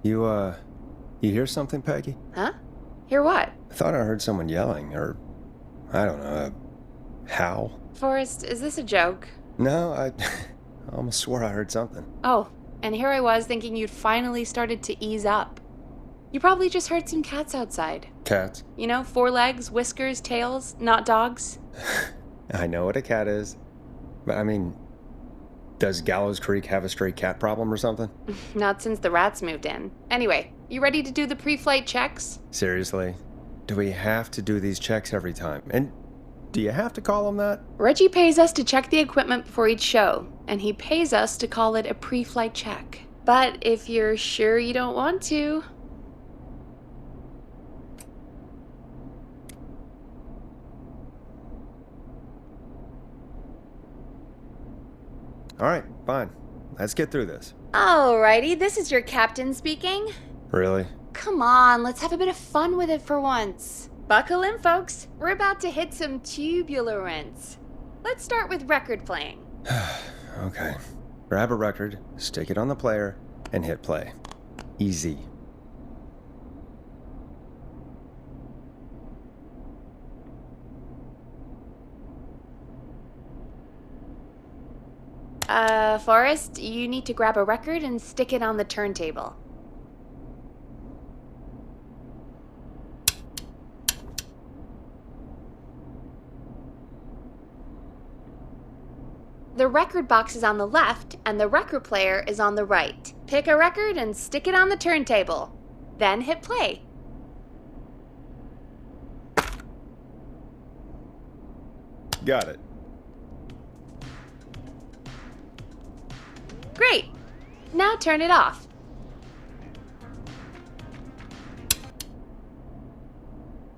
You hear something, Peggy? Huh? Hear what? I thought I heard someone yelling, or, I don't know, a howl. Forrest, is this a joke? No, I almost swore I heard something. Oh, and here I was thinking you'd finally started to ease up. You probably just heard some cats outside. Cats? You know, 4 legs, whiskers, tails, not dogs. I know what a cat is. But I mean, does Gallows Creek have a stray cat problem or something? Not since the rats moved in. Anyway, you ready to do the pre-flight checks? Seriously? Do we have to do these checks every time? And do you have to call them that? Reggie pays us to check the equipment before each show, and he pays us to call it a pre-flight check. But if you're sure you don't want to... All right, fine. Let's get through this. Alrighty, this is your captain speaking. Really? Come on, let's have a bit of fun with it for once. Buckle in, folks. We're about to hit some tubulance. Let's start with record playing. Okay. Grab a record, stick it on the player, and hit play. Easy. Forrest, you need to grab a record and stick it on the turntable. The record box is on the left, and the record player is on the right. Pick a record and stick it on the turntable. Then hit play. Got it. Great. Now turn it off.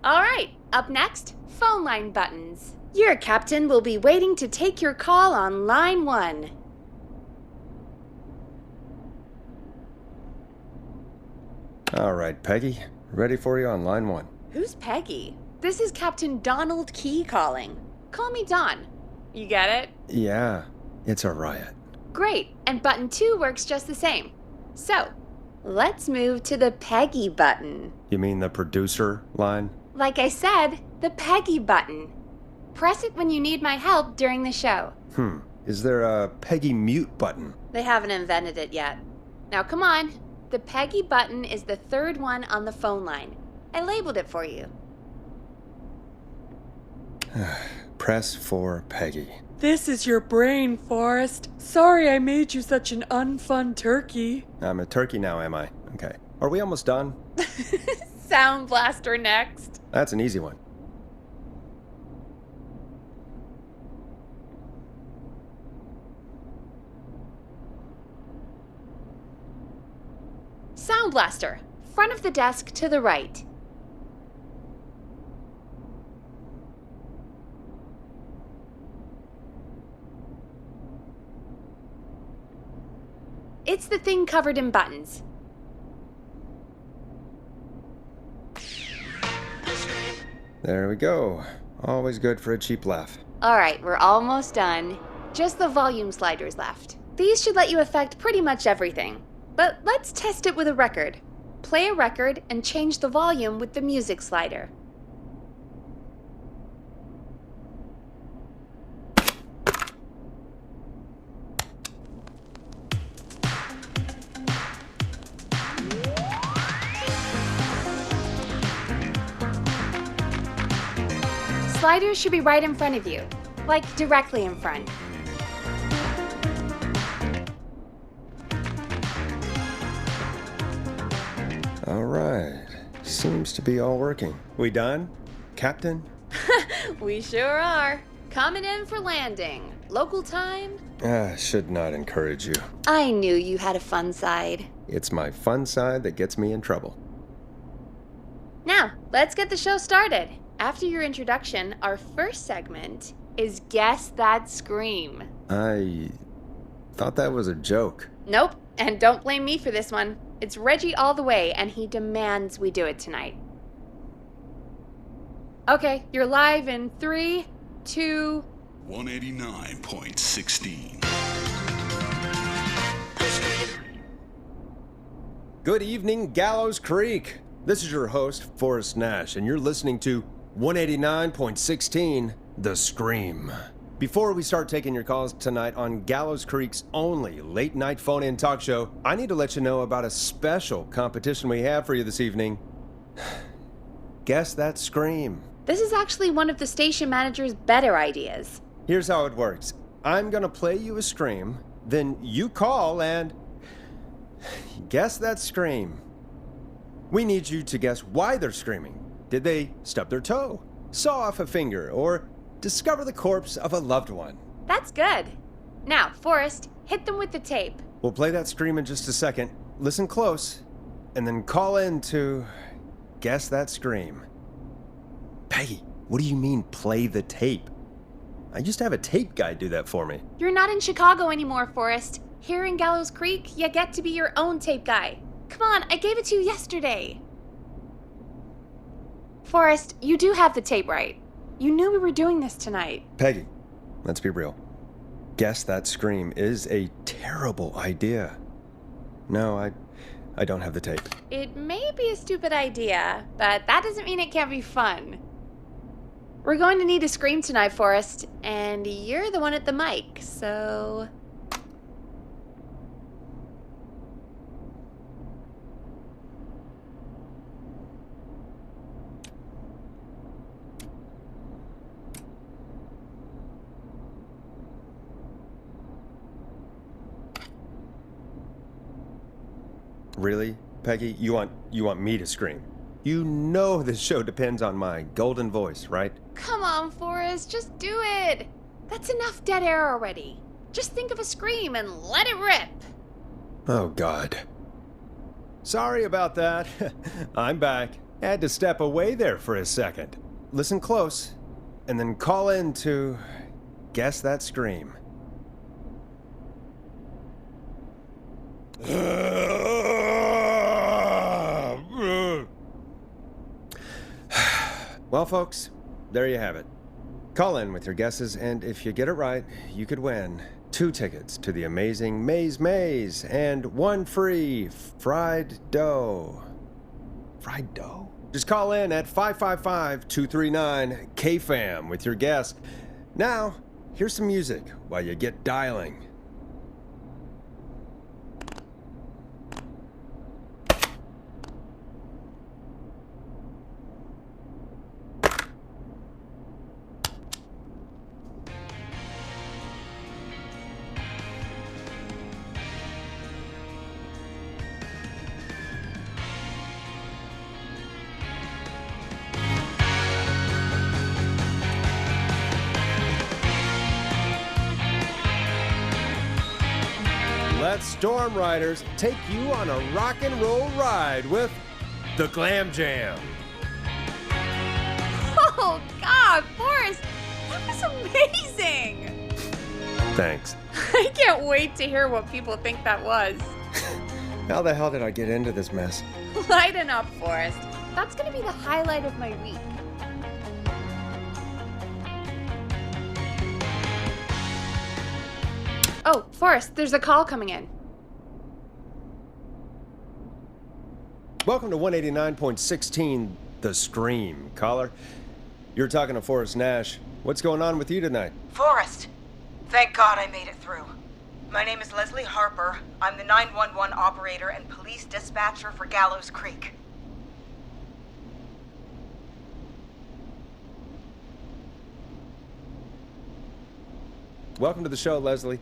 All right, up next, phone line buttons. Your captain will be waiting to take your call on line 1. All right, Peggy. Ready for you on line 1. Who's Peggy? This is Captain Donald Key calling. Call me Don. You get it? Yeah, it's a riot. Great, and button 2 works just the same. So, let's move to the Peggy button. You mean the producer line? Like I said, the Peggy button. Press it when you need my help during the show. Is there a Peggy mute button? They haven't invented it yet. Now come on. The Peggy button is the 3rd one on the phone line. I labeled it for you. Press for Peggy. This is your brain, Forrest. Sorry I made you such an unfun turkey. I'm a turkey now, am I? Okay. Are we almost done? Sound blaster next. That's an easy one. Sound blaster. Front of the desk to the right. It's the thing covered in buttons. There we go. Always good for a cheap laugh. All right, we're almost done. Just the volume sliders left. These should let you affect pretty much everything. But let's test it with a record. Play a record and change the volume with the music slider. Sliders should be right in front of you, like directly in front. All right. Seems to be all working. We done, Captain? We sure are. Coming in for landing. Local time? Should not encourage you. I knew you had a fun side. It's my fun side that gets me in trouble. Now, let's get the show started. After your introduction, our first segment is Guess That Scream. I thought that was a joke. Nope, and don't blame me for this one. It's Reggie all the way, and he demands we do it tonight. Okay, you're live in 3, 2... 189.16. Good evening, Gallows Creek. This is your host, Forrest Nash, and you're listening to 189.16, The Scream. Before we start taking your calls tonight on Gallows Creek's only late-night phone-in talk show, I need to let you know about a special competition we have for you this evening. Guess that scream. This is actually one of the station manager's better ideas. Here's how it works. I'm gonna play you a scream, then you call and guess that scream. We need you to guess why they're screaming. Did they stub their toe, saw off a finger, or discover the corpse of a loved one? That's good. Now, Forrest, hit them with the tape. We'll play that scream in just a second. Listen close, and then call in to guess that scream. Peggy, what do you mean play the tape? I used to have a tape guy do that for me. You're not in Chicago anymore, Forrest. Here in Gallows Creek, you get to be your own tape guy. Come on, I gave it to you yesterday. Forrest, you do have the tape right. You knew we were doing this tonight. Peggy, let's be real. Guess that scream is a terrible idea. No, I don't have the tape. It may be a stupid idea, but that doesn't mean it can't be fun. We're going to need a scream tonight, Forrest, and you're the one at the mic, so... Really, Peggy? You want me to scream? You know this show depends on my golden voice, right? Come on, Forrest, just do it. That's enough dead air already. Just think of a scream and let it rip. Oh, God. Sorry about that. I'm back. Had to step away there for a second. Listen close, and then call in to guess that scream. Well, folks, there you have it. Call in with your guesses, and if you get it right, you could win 2 tickets to the amazing Maze and 1 free fried dough. Fried dough? Just call in at 555-239-KFAM with your guess. Now, here's some music while you get dialing. Let Storm Riders take you on a rock and roll ride with the Glam Jam. Oh, God, Forrest, that was amazing. Thanks. I can't wait to hear what people think that was. How the hell did I get into this mess? Lighten up, Forrest. That's going to be the highlight of my week. Oh, Forrest, there's a call coming in. Welcome to 189.16, The Scream. Caller, you're talking to Forrest Nash. What's going on with you tonight? Forrest, thank God I made it through. My name is Leslie Harper. I'm the 911 operator and police dispatcher for Gallows Creek. Welcome to the show, Leslie.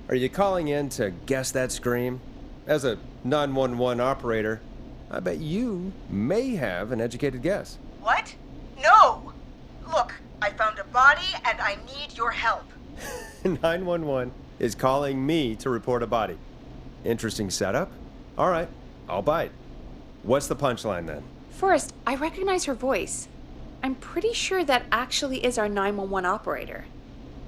Are you calling in to guess that scream? As a 911 operator, I bet you may have an educated guess. What? No! Look, I found a body and I need your help. 911 is calling me to report a body. Interesting setup. All right, I'll bite. What's the punchline then? Forrest, I recognize her voice. I'm pretty sure that actually is our 911 operator.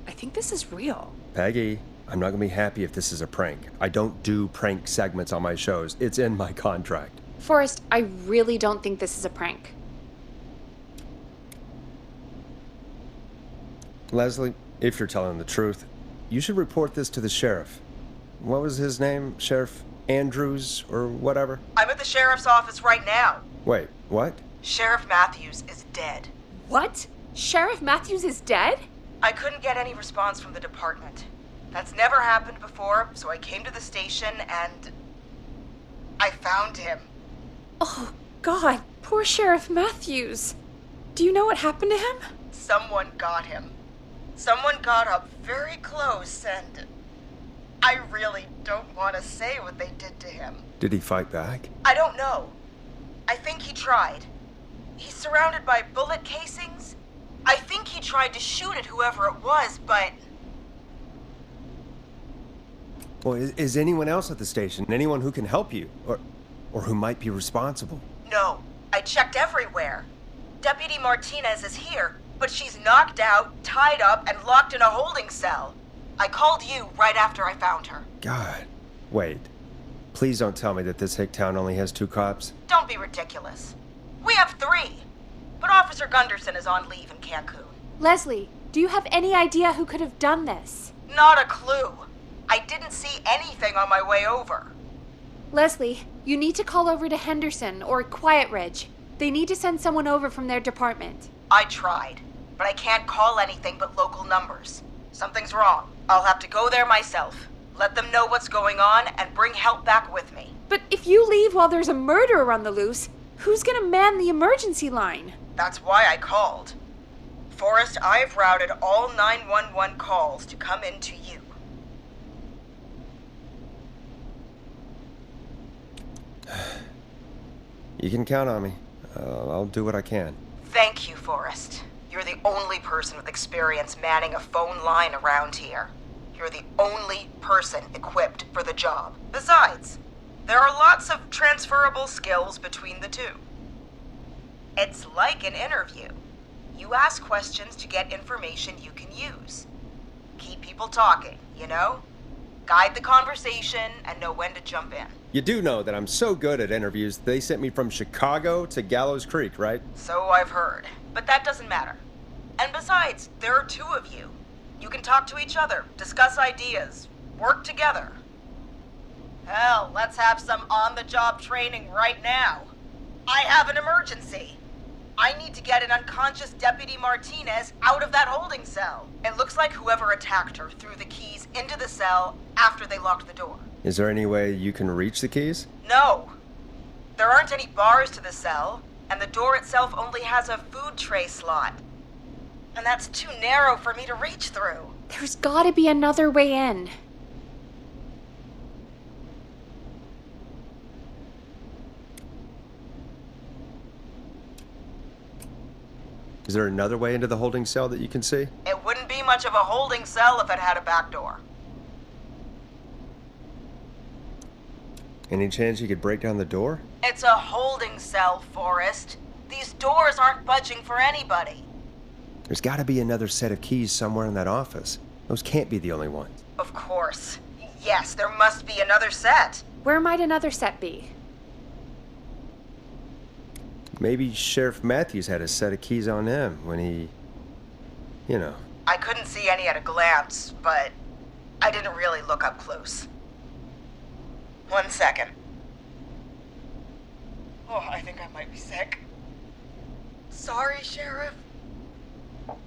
I think this is real. Peggy, I'm not gonna be happy if this is a prank. I don't do prank segments on my shows. It's in my contract. Forrest, I really don't think this is a prank. Leslie, if you're telling the truth, you should report this to the sheriff. What was his name, Sheriff? Andrews or whatever? I'm at the sheriff's office right now. Wait, what? Sheriff Matthews is dead. What? Sheriff Matthews is dead? I couldn't get any response from the department. That's never happened before, so I came to the station and I found him. Oh, God, poor Sheriff Matthews. Do you know what happened to him? Someone got him. Someone got up very close and I really don't want to say what they did to him. Did he fight back? I don't know. I think he tried. He's surrounded by bullet casings. I think he tried to shoot at whoever it was, but... Well, is anyone else at the station? Anyone who can help you? Or who might be responsible? No. I checked everywhere. Deputy Martinez is here, but she's knocked out, tied up, and locked in a holding cell. I called you right after I found her. God. Wait. Please don't tell me that this hick town only has 2 cops. Don't be ridiculous. We have 3. But Officer Gunderson is on leave in Cancun. Leslie, do you have any idea who could have done this? Not a clue. I didn't see anything on my way over. Leslie, you need to call over to Henderson or Quiet Ridge. They need to send someone over from their department. I tried, but I can't call anything but local numbers. Something's wrong. I'll have to go there myself. Let them know what's going on and bring help back with me. But if you leave while there's a murderer on the loose, who's gonna man the emergency line? That's why I called. Forrest, I've routed all 911 calls to come in to you. You can count on me. I'll do what I can. Thank you, Forrest. You're the only person with experience manning a phone line around here. You're the only person equipped for the job. Besides, there are lots of transferable skills between the two. It's like an interview. You ask questions to get information you can use. Keep people talking, you know? Guide the conversation and know when to jump in. You do know that I'm so good at interviews, they sent me from Chicago to Gallows Creek, right? So I've heard. But that doesn't matter. And besides, there are 2 of you. You can talk to each other, discuss ideas, work together. Hell, let's have some on-the-job training right now. I have an emergency. I need to get an unconscious Deputy Martinez out of that holding cell. It looks like whoever attacked her threw the keys into the cell after they locked the door. Is there any way you can reach the keys? No. There aren't any bars to the cell, and the door itself only has a food tray slot. And that's too narrow for me to reach through. There's gotta be another way in. Is there another way into the holding cell that you can see? It wouldn't be much of a holding cell if it had a back door. Any chance you could break down the door? It's a holding cell, Forrest. These doors aren't budging for anybody. There's gotta be another set of keys somewhere in that office. Those can't be the only ones. Of course. Yes, there must be another set. Where might another set be? Maybe Sheriff Matthews had a set of keys on him when he... you know. I couldn't see any at a glance, but I didn't really look up close. 1 second. Oh, I think I might be sick. Sorry, Sheriff.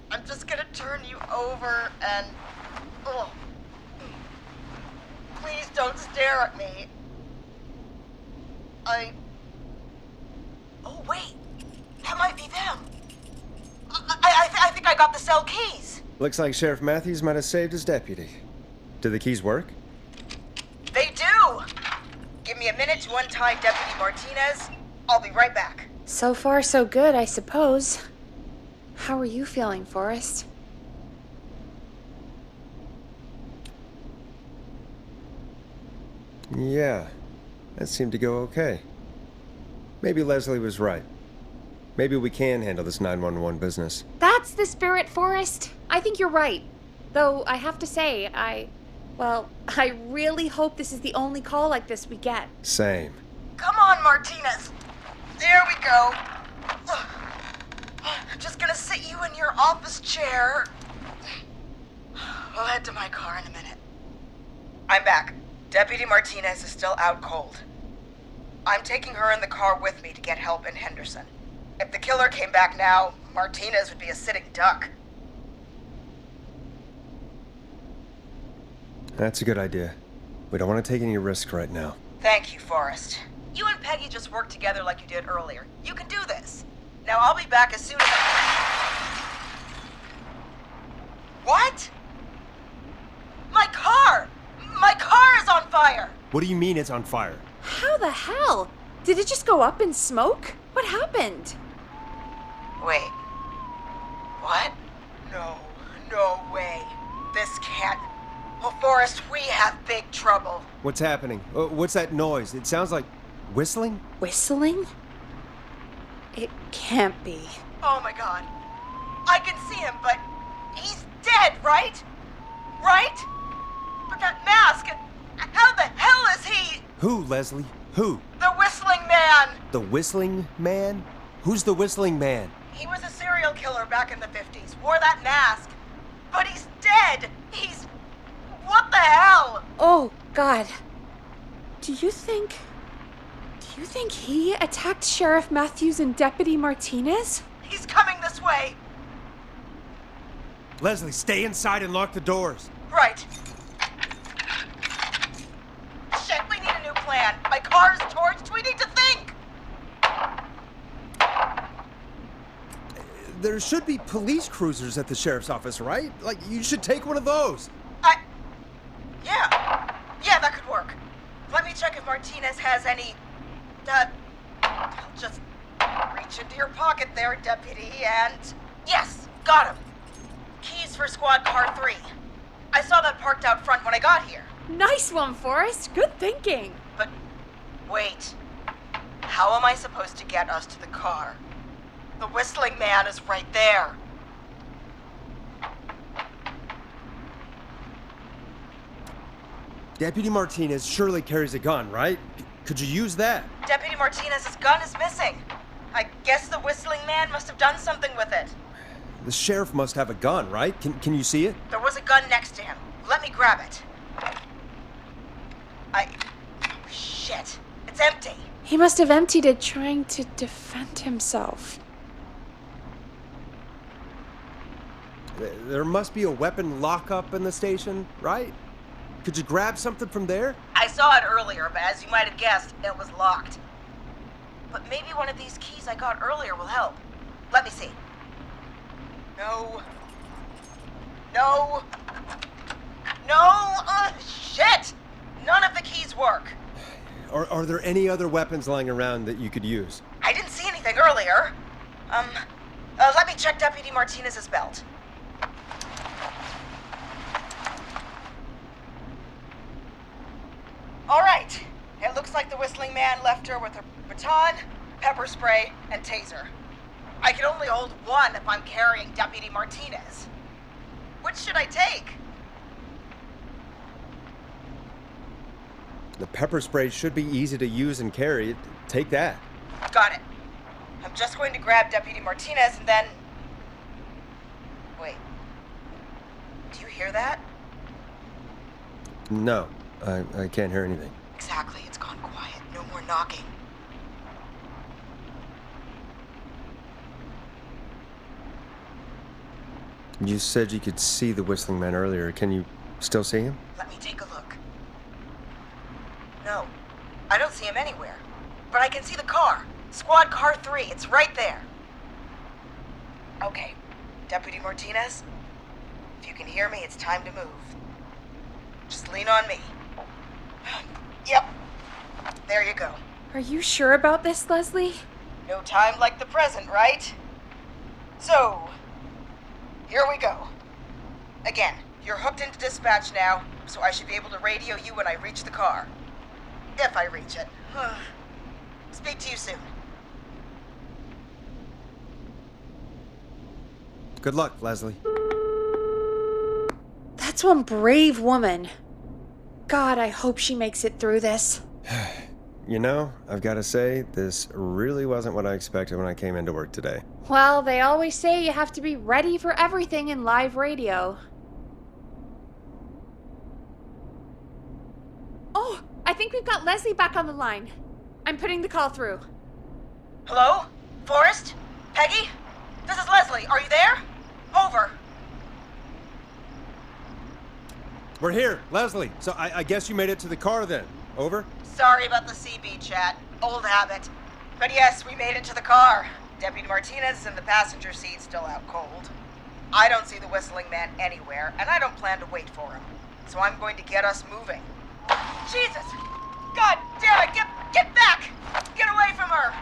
I'm just gonna turn you over and... Oh. Please don't stare at me. Oh, wait. That might be them. I think I got the cell keys. Looks like Sheriff Matthews might have saved his deputy. Do the keys work? They do. Give me a minute to untie Deputy Martinez. I'll be right back. So far, so good, I suppose. How are you feeling, Forrest? Yeah, that seemed to go okay. Maybe Leslie was right. Maybe we can handle this 911 business. That's the spirit, Forrest. I think you're right. Though, I have to say, I really hope this is the only call like this we get. Same. Come on, Martinez. There we go. Just gonna sit you in your office chair. We'll head to my car in a minute. I'm back. Deputy Martinez is still out cold. I'm taking her in the car with me to get help in Henderson. If the killer came back now, Martinez would be a sitting duck. That's a good idea. We don't want to take any risks right now. Thank you, Forrest. You and Peggy just worked together like you did earlier. You can do this. Now I'll be back as soon as What? My car! My car is on fire! What do you mean it's on fire? How the hell? Did it just go up in smoke? What happened? Wait. What? No way. This can't... Well, Forrest, we have big trouble. What's happening? What's that noise? It sounds like whistling? Whistling? It can't be. Oh my god. I can see him, but he's dead, right? Right? But that mask, how the hell is he? Who, Leslie? Who? The Whistling Man! The Whistling Man? Who's the Whistling Man? He was a serial killer back in the 50s, wore that mask. But he's dead! He's... What the hell? Oh, God. Do you think he attacked Sheriff Matthews and Deputy Martinez? He's coming this way. Leslie, stay inside and lock the doors. Right. Shit, we need a new plan. My car is torched. We need to think. There should be police cruisers at the sheriff's office, right? Like, you should take one of those. Yeah, that could work. Let me check if Martinez has any... just reach into your pocket there, Deputy, and... Yes, got him. Keys for Squad Car 3. I saw that parked out front when I got here. Nice one, Forrest. Good thinking. But, wait. How am I supposed to get us to the car? The Whistling Man is right there. Deputy Martinez surely carries a gun, right? Could you use that? Deputy Martinez's gun is missing. I guess the Whistling Man must have done something with it. The sheriff must have a gun, right? Can you see it? There was a gun next to him. Let me grab it. Oh, shit. It's empty. He must have emptied it trying to defend himself. There must be a weapon lockup in the station, right? Could you grab something from there? I saw it earlier, but as you might have guessed, it was locked. But maybe one of these keys I got earlier will help. Let me see. No. Shit! None of the keys work. Are there any other weapons lying around that you could use? I didn't see anything earlier. Let me check Deputy Martinez's belt. All right. It looks like the Whistling Man left her with her baton, pepper spray, and taser. I can only hold one if I'm carrying Deputy Martinez. Which should I take? The pepper spray should be easy to use and carry. Take that. Got it. I'm just going to grab Deputy Martinez and then... Wait. Do you hear that? No, I can't hear anything. Exactly. It's gone quiet. No more knocking. You said you could see the Whistling Man earlier. Can you still see him? Let me take a look. No, I don't see him anywhere. But I can see the car. Squad Car 3. It's right there. Okay, Deputy Martinez, if you can hear me, it's time to move. Just lean on me. Yep. There you go. Are you sure about this, Leslie? No time like the present, right? So, here we go. Again, you're hooked into dispatch now, so I should be able to radio you when I reach the car. If I reach it. Speak to you soon. Good luck, Leslie. That's one brave woman. God, I hope she makes it through this. You know, I've got to say, this really wasn't what I expected when I came into work today. Well, they always say you have to be ready for everything in live radio. think we've got Leslie back on the line. I'm putting the call through. Hello? Forrest? Peggy? This is Leslie. Are you there? Over. We're here, Leslie. So I guess you made it to the car then. Over? Sorry about the CB chat. Old habit. But yes, we made it to the car. Deputy Martinez is in the passenger seat, still out cold. I don't see the whistling man anywhere, and I don't plan to wait for him. So I'm going to get us moving. Jesus! God damn it! Get back! Get away from her!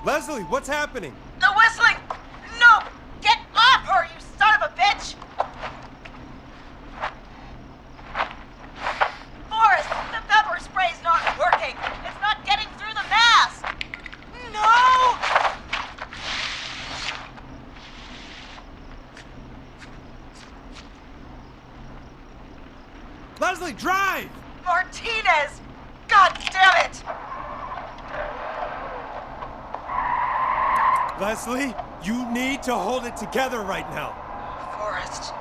Leslie, what's happening? The whistling! No! Get off her, you son of a bitch! Forrest, the pepper spray's not working. It's not getting through the mask. No! Leslie, drive! Martinez! God damn it! Leslie, you need to hold it together right now. Forrest,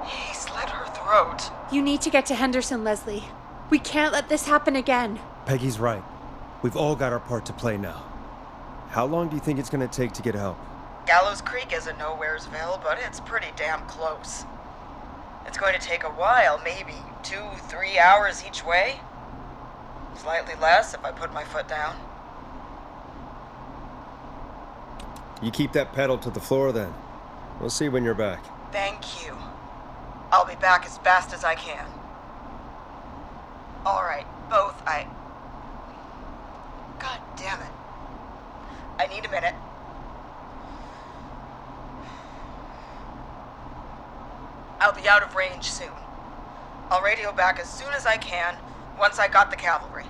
he slit her throat. You need to get to Henderson, Leslie. We can't let this happen again. Peggy's right. We've all got our part to play now. How long do you think it's going to take to get help? Gallows Creek isn't Nowheresville, but it's pretty damn close. It's going to take a while, maybe 2-3 hours each way. Slightly less if I put my foot down. You keep that pedal to the floor then. We'll see when you're back. Thank you. I'll be back as fast as I can. All right, both. God damn it. I need a minute. I'll be out of range soon. I'll radio back as soon as I can, once I got the cavalry.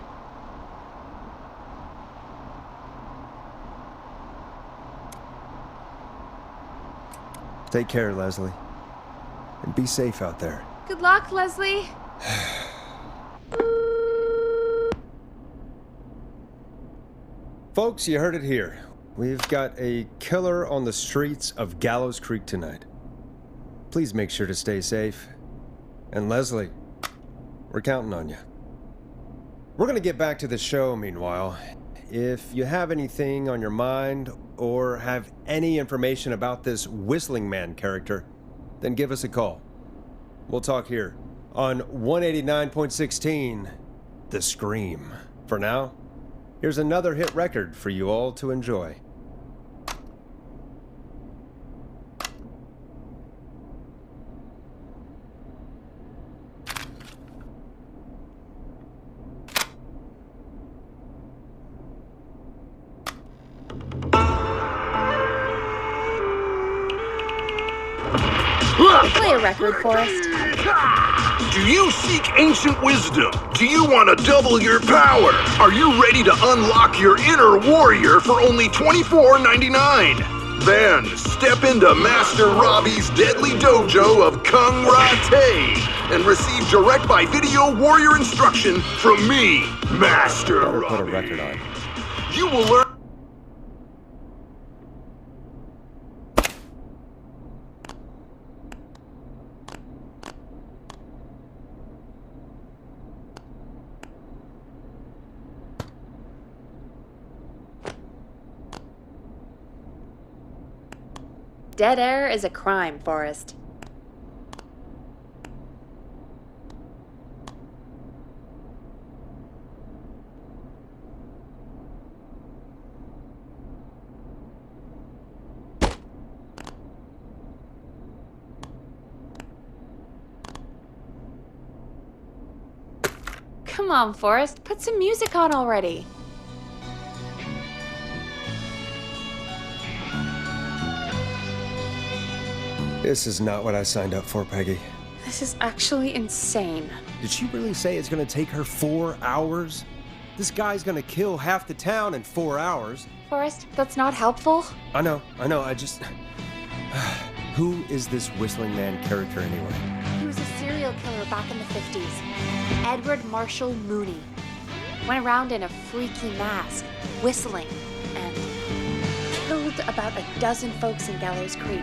Take care, Leslie. And be safe out there. Good luck, Leslie. Folks, you heard it here. We've got a killer on the streets of Gallows Creek tonight. Please make sure to stay safe. And Leslie, we're counting on you. We're gonna get back to the show meanwhile. If you have anything on your mind or have any information about this Whistling Man character, then give us a call. We'll talk here on 189.16, The Scream. For now, here's another hit record for you all to enjoy. Play a record, Forrest. Do you seek ancient wisdom? Do you want to double your power? Are you ready to unlock your inner warrior for only $24.99? Then step into Master Robbie's deadly dojo of Kung Ra-Te and receive direct by video warrior instruction from me, Master Better Robbie. put a record on. You will learn. Dead air is a crime, Forrest. Come on, Forrest, put some music on already. This is not what I signed up for, Peggy. This is actually insane. Did she really say it's gonna take her 4 hours? This guy's gonna kill half the town in 4 hours. Forrest, that's not helpful. I know, I just... Who is this Whistling Man character anyway? He was a serial killer back in the 50s. Edward Marshall Mooney. Went around in a freaky mask, whistling, and killed about a dozen folks in Gallows Creek.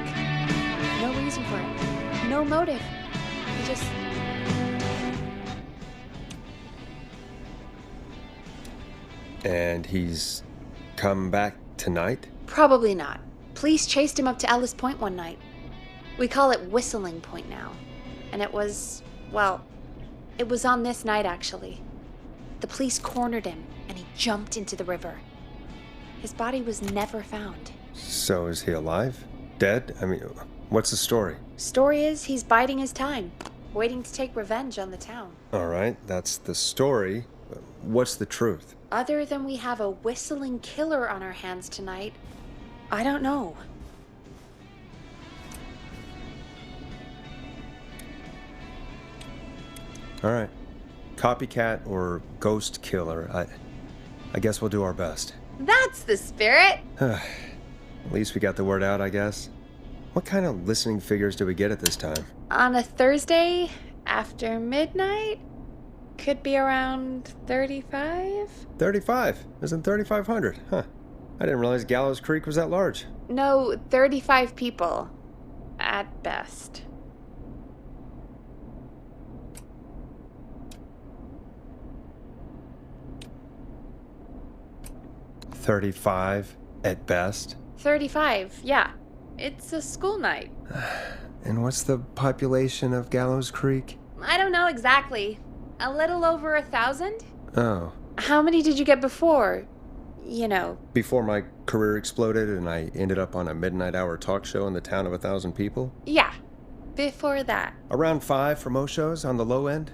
No reason for it. No motive. He just... And he's come back tonight? Probably not. Police chased him up to Ellis Point one night. We call it Whistling Point now. And it was, well, it was on this night actually. The police cornered him and he jumped into the river. His body was never found. So is he alive? Dead? I mean, what's the story? Story is he's biding his time, waiting to take revenge on the town. All right, that's the story. What's the truth? Other than we have a whistling killer on our hands tonight, I don't know. All right. Copycat or ghost killer. I guess we'll do our best. That's the spirit! At least we got the word out, I guess. What kind of listening figures do we get at this time? On a Thursday after midnight? Could be around 35? 35. Isn't 3,500? Huh. I didn't realize Gallows Creek was that large. No, 35 people. At best. $35 at best. 35, yeah. It's a school night. And what's the population of Gallows Creek? I don't know exactly. A little over 1,000? Oh. How many did you get before? You know. Before my career exploded and I ended up on a midnight hour talk show in the town of 1,000 people? Yeah. Before that. Around 5 for most shows on the low end.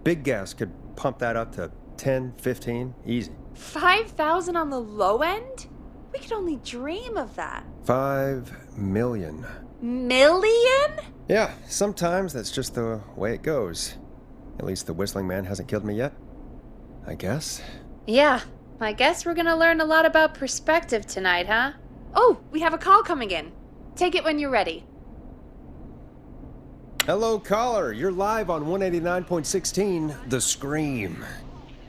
Big gas could pump that up to 10, 15, easy. 5,000 on the low end? We could only dream of that. 5 million. Million? Yeah, sometimes that's just the way it goes. At least the Whistling Man hasn't killed me yet. I guess. Yeah, I guess we're gonna learn a lot about perspective tonight, huh? Oh, we have a call coming in. Take it when you're ready. Hello, caller. You're live on 189.16, The Scream.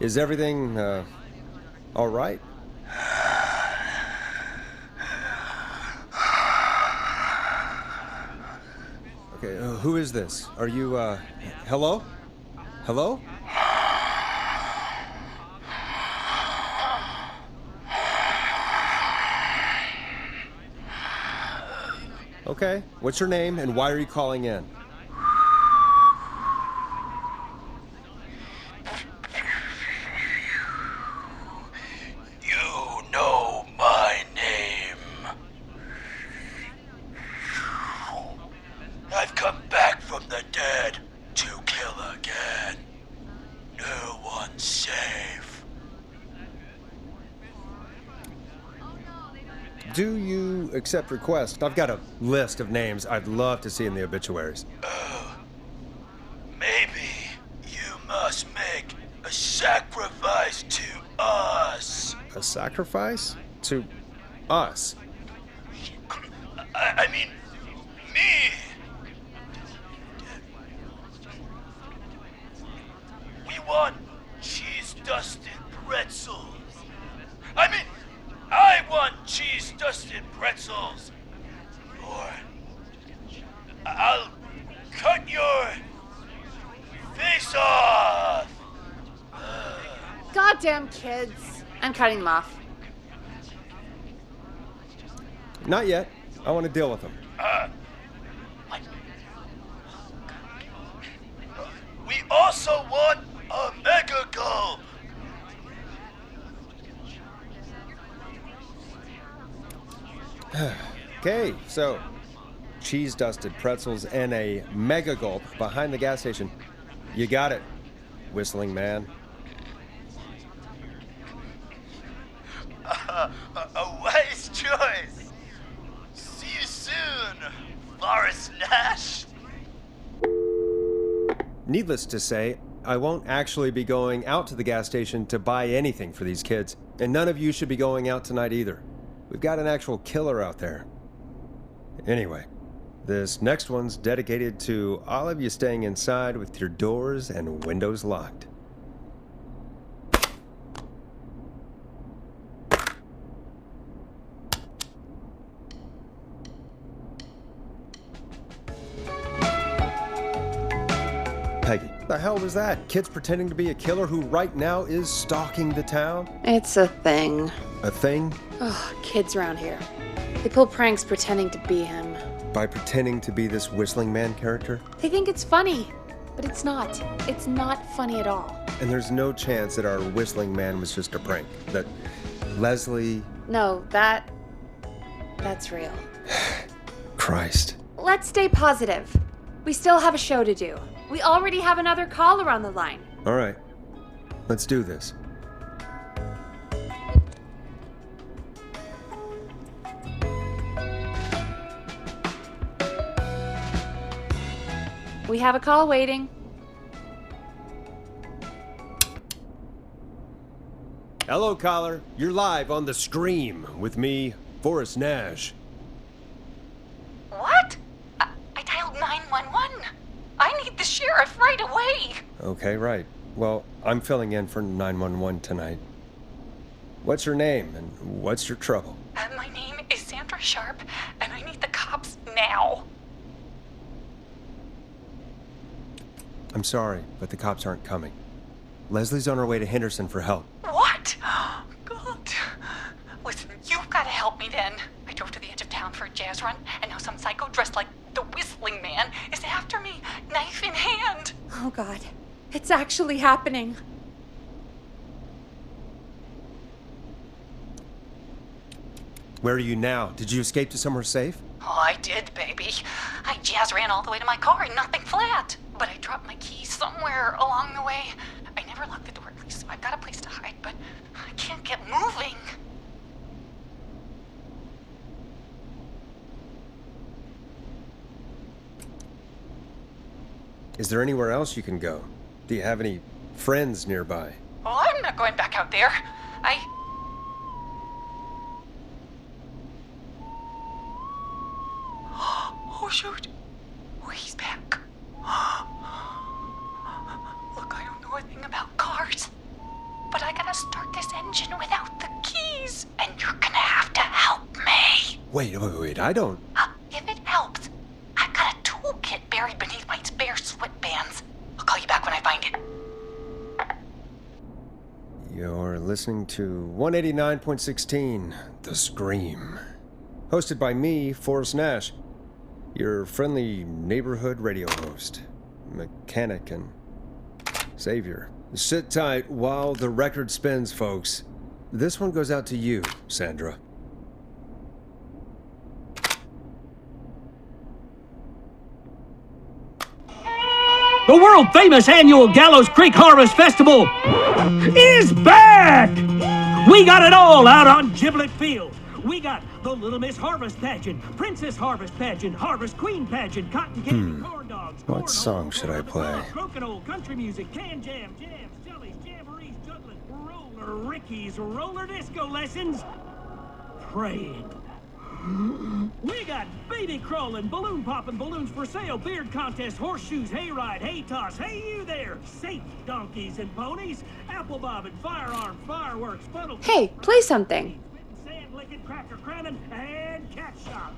Is everything, all right? Okay, who is this? Are you, hello? Hello? Okay, what's your name and why are you calling in? You know my name. I've come back from the dead to kill again. No one's safe. Do you accept requests? I've got a list of names I'd love to see in the obituaries. Maybe you must make a sacrifice to us. A sacrifice? To us? I mean, me. We want cheese-dusted pretzels. I want cheese-dusted pretzels. Or I'll cut your face off. Goddamn kids. I'm cutting them off. Not yet. I want to deal with them. What? We also want a mega gulp. Okay, so cheese-dusted pretzels and a mega gulp behind the gas station. You got it, Whistling Man. A wise choice. See you soon, Forrest Nash. Needless to say, I won't actually be going out to the gas station to buy anything for these kids, and none of you should be going out tonight either. We've got an actual killer out there. Anyway, this next one's dedicated to all of you staying inside with your doors and windows locked. Peggy, The hell was that? Kids pretending to be a killer who right now is stalking the town? It's a thing. A thing? Ugh, kids around here. They pull pranks pretending to be him. By pretending to be this whistling man character? They think it's funny, but it's not. It's not funny at all. And there's no chance that our whistling man was just a prank. That Leslie... No, that's real. Christ. Let's stay positive. We still have a show to do. We already have another caller on the line. All right. Let's do this. We have a call waiting. Hello, caller. You're live on The Scream with me, Forrest Nash. What? I dialed 911. I need the sheriff right away. Okay, right. Well, I'm filling in for 911 tonight. What's your name and what's your trouble? My name is Sandra Sharp, and I need the cops now. I'm sorry, but the cops aren't coming. Leslie's on her way to Henderson for help. What? God. Listen, you've got to help me then. I drove to the edge of town for a jazz run, and now some psycho dressed like the Whistling Man is after me, knife in hand. Oh God, it's actually happening. Where are you now? Did you escape to somewhere safe? Oh, I did, baby. I jazz ran all the way to my car and nothing flat. But I dropped my keys somewhere along the way. I never locked the door, at least, so I've got a place to hide, but I can't get moving. Is there anywhere else you can go? Do you have any friends nearby? Oh, I'm not going back out there. Oh, shoot. Oh, he's back. Look, I don't know a thing about cars, but I gotta start this engine without the keys, and you're gonna have to help me. Wait, I don't... If it helps, I've got a toolkit buried beneath my spare sweatbands. I'll call you back when I find it. You're listening to 189.16, The Scream. Hosted by me, Forrest Nash, your friendly neighborhood radio host, mechanic and savior. Sit tight while the record spins, folks. This one goes out to you, Sandra. The world-famous annual Gallows Creek Harvest Festival is back! We got it all out on Giblet Field. We got the Little Miss Harvest Pageant, Princess Harvest Pageant, Harvest Queen Pageant, Cotton Candy, Corn Dogs, What song should I play? Crokinole, country music, can jam, jams, jellies, jamborees, juggling, roller rickies, roller disco lessons, praying. We got baby crawling, balloon popping, balloons for sale, beard contest, horseshoes, hayride, hay toss, hey you there, safe donkeys and ponies, apple bobbing, firearm, fireworks, funnel. Hey, play something. Sand licking, cracker cramming, and cat shop.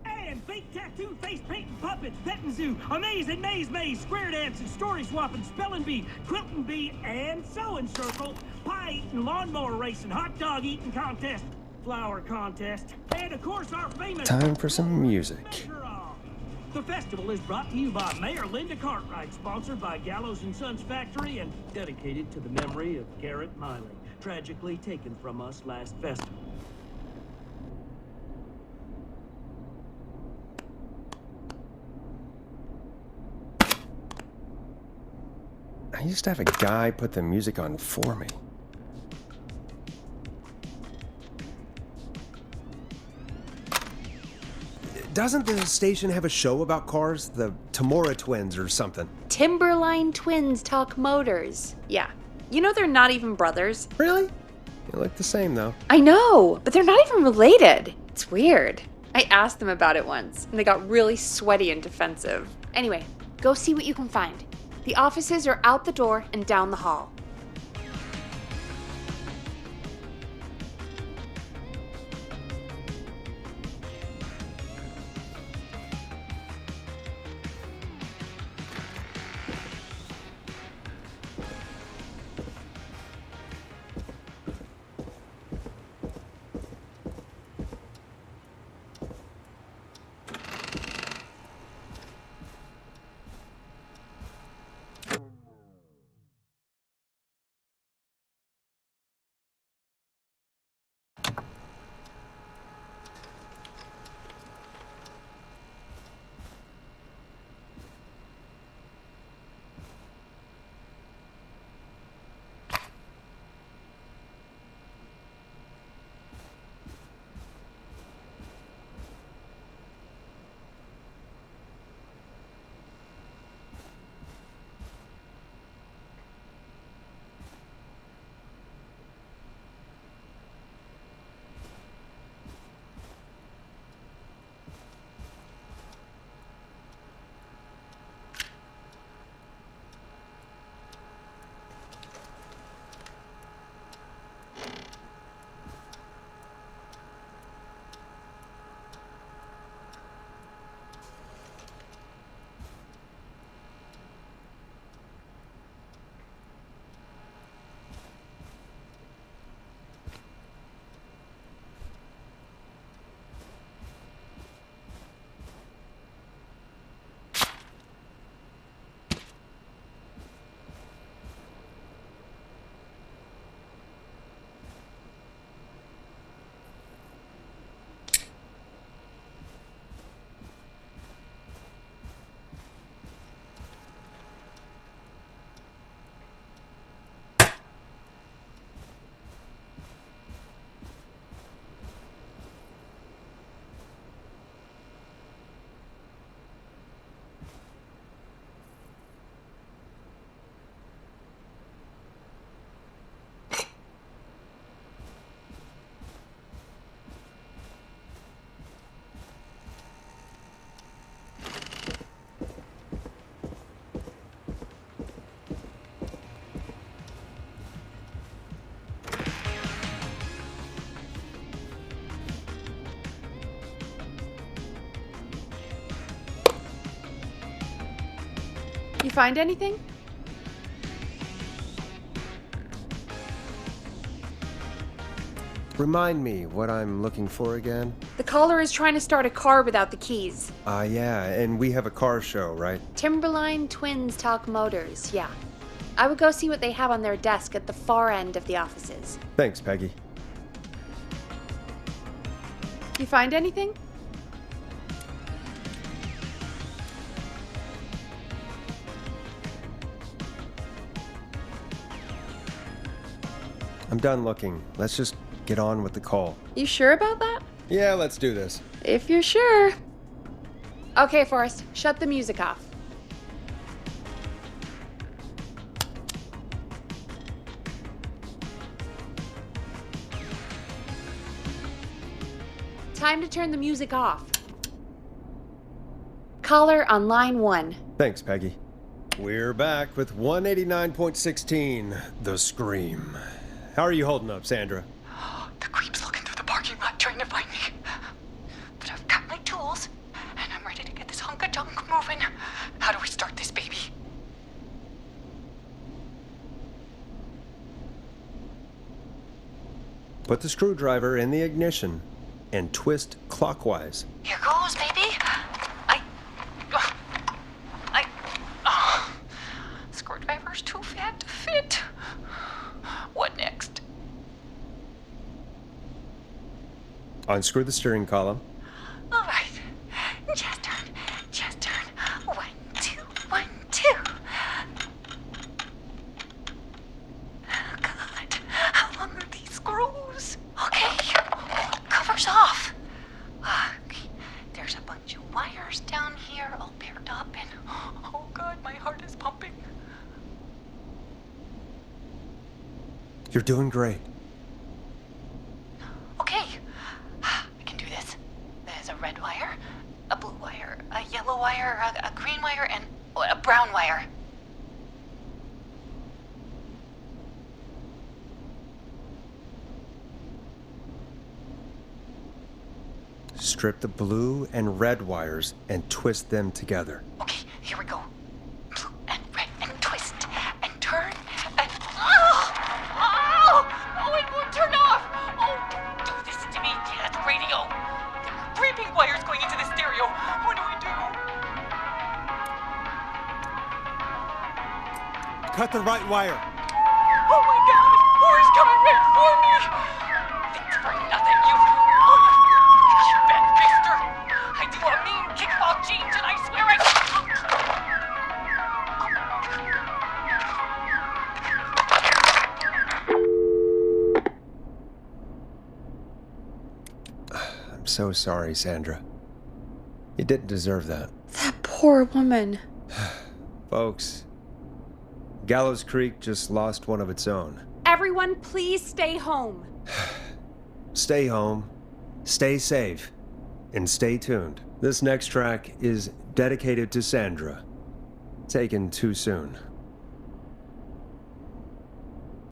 And fake tattoo, face painting, puppets, petting zoo, amazing maze, square dancing, story swapping, spelling bee, quilting bee, and sewing circle, pie eating, lawnmower racing, hot dog eating contest, flower contest, and of course our famous... Time for some music. The festival is brought to you by Mayor Linda Cartwright, sponsored by Gallows & Sons Factory, and dedicated to the memory of Garrett Miley, tragically taken from us last festival. I used to have a guy put the music on for me. Doesn't the station have a show about cars? The Tamora twins or something? Timberline twins talk motors. Yeah. You know they're not even brothers. Really? They look the same, though. I know, but they're not even related. It's weird. I asked them about it once, and they got really sweaty and defensive. Anyway, go see what you can find. The offices are out the door and down the hall. find anything? Remind me what I'm looking for again? The caller is trying to start a car without the keys. Yeah, and we have a car show, right? Timberline Twins Talk Motors, yeah. I would go see what they have on their desk at the far end of the offices. Thanks, Peggy. You find anything? I'm done looking. Let's just get on with the call. You sure about that? Yeah, let's do this. If you're sure. Okay, Forrest, shut the music off. Time to turn the music off. Caller on line 1. Thanks, Peggy. We're back with 189.16, The Scream. How are you holding up, Sandra? The creep's looking through the parking lot trying to find me. But I've got my tools, and I'm ready to get this hunk of junk moving. How do we start this baby? Put the screwdriver in the ignition and twist clockwise. Here goes, baby. Screwdriver's too fat to fit. What next? Unscrew the steering column. All right. Just turn. 1, 2, 1, 2. Oh, God. How long are these screws? Okay. Cover's off. Okay. There's a bunch of wires down here all paired up, and oh, God, my heart is pumping. You're doing great. Okay. I can do this. There's a red wire, a blue wire, a yellow wire, a green wire, and a brown wire. Strip the blue and red wires and twist them together. Okay, here we go. Blue and red and twist and turn and... Oh, it won't turn off! Oh, don't do this to me. That's radio. There are creeping wires going into the stereo. What do we do? Cut the right wire. Oh my God! War's coming right for me! Thanks for nothing, you bad mister! I do a mean kickball change and I swear I'm so sorry, Sandra. You didn't deserve that. That poor woman. Folks, Gallows Creek just lost one of its own. Everyone, please stay home. Stay home, stay safe, and stay tuned. This next track is dedicated to Sandra. Taken too soon.